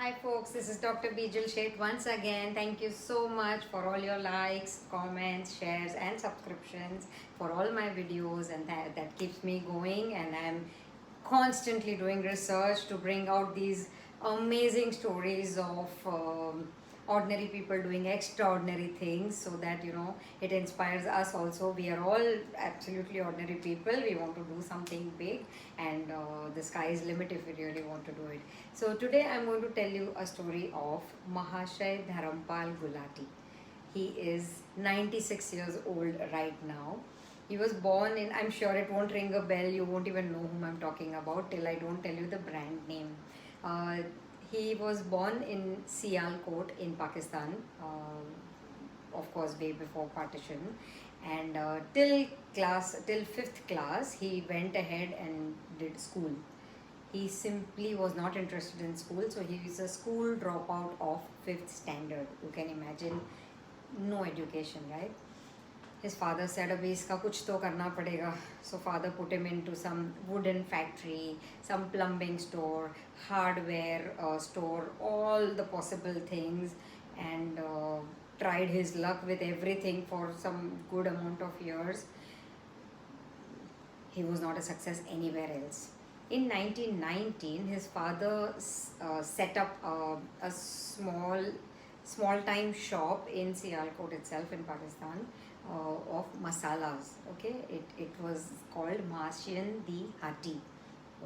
Hi folks, this is Dr. Bijal Sheth once again. Thank you so much for all your likes, comments, shares and subscriptions for all my videos, and that keeps me going, and I'm constantly doing research to bring out these amazing stories of ordinary people doing extraordinary things, so that it inspires us also. We are all absolutely ordinary people. We want to do something big, and the sky is limit if we really want to do it. So today I'm going to tell you a story of Mahashay Dharampal Gulati. He is 96 years old right now. He was born in, I'm sure it won't ring a bell, you won't even know whom I'm talking about till I don't tell you the brand name. Uh, he was born in Sialkot in Pakistan, of course, way before partition. And till fifth class, he went ahead and did school. He simply was not interested in school, so he is a school dropout of fifth standard. You can imagine, no education, right? His father said, "Abhi iska kuch to karna padega." So father put him into some wooden factory, some plumbing store, hardware store, all the possible things, and tried his luck with everything for some good amount of years. He was not a success anywhere else. In 1919, his father set up a small time shop in Sialkot itself in Pakistan, of masalas. Okay, it was called Mahasyan the Hati.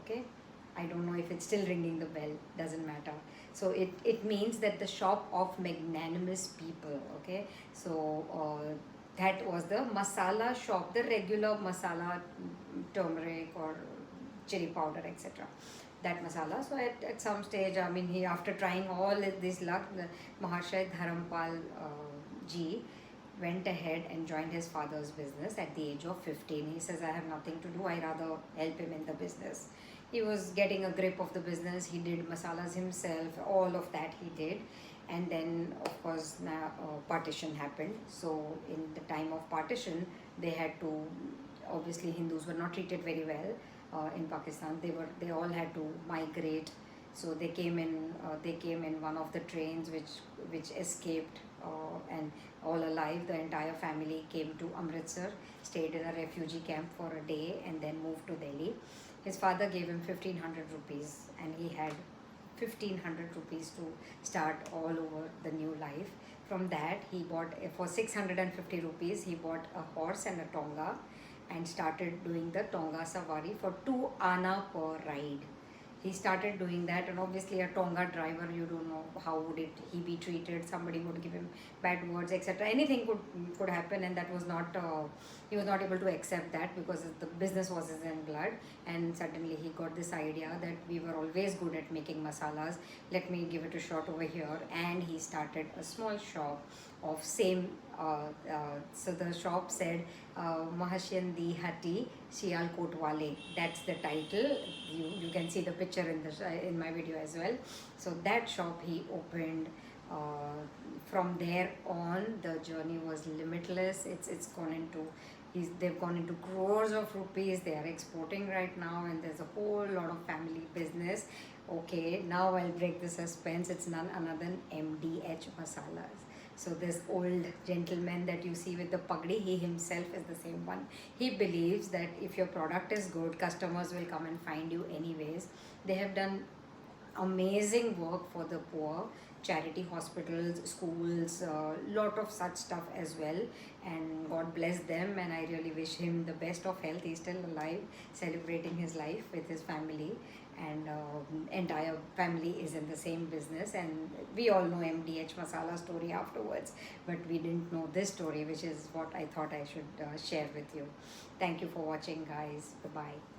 Okay, I don't know if it's still ringing the bell, doesn't matter. So it means that the shop of magnanimous people. Okay, so that was the masala shop, the regular masala, turmeric or chili powder, etc. That masala. So at some stage, I mean, he, after trying all this luck, Mahashay Dharampal ji went ahead and joined his father's business at the age of 15. He says, "I have nothing to do, I rather help him in the business." He was getting a grip of the business. He did masalas himself, all of that he did. And then, of course, partition happened. So in the time of partition, they had to, obviously Hindus were not treated very well in Pakistan. They all had to migrate. So they came in one of the trains which escaped, and all alive. The entire family came to Amritsar, stayed in a refugee camp for a day, and then moved to Delhi. His father gave him 1500 rupees, and he had 1500 rupees to start all over the new life. From that, he bought, for 650 rupees, he bought a horse and a tonga, and started doing the tonga savari for 2 anna per ride. He started doing that, and obviously a tonga driver, you don't know how would he be treated. Somebody would give him bad words, etc. Anything could happen, and that was not he was not able to accept that, because the business was in blood. And suddenly he got this idea that we were always good at making masalas, let me give it a shot over here. And he started a small shop of same, so the shop said, Mahasyan Di Hati Sialkot Wale. That's the title. You can see the picture in my video as well. So that shop he opened. From there on, the journey was limitless. It's gone into, they've gone into crores of rupees. They are exporting right now, and there's a whole lot of family business. Okay, now I'll break the suspense. It's none other than MDH Masalas. So this old gentleman that you see with the pagdi, he himself is the same one. He believes that if your product is good, customers will come and find you anyways. They have done amazing work for the poor, charity hospitals, schools, lot of such stuff as well, and God bless them. And I really wish him the best of health. He's still alive, celebrating his life with his family, and entire family is in the same business. And we all know MDH Masala story afterwards, but we didn't know this story, which is what I thought I should share with you. Thank you for watching, guys. Bye bye.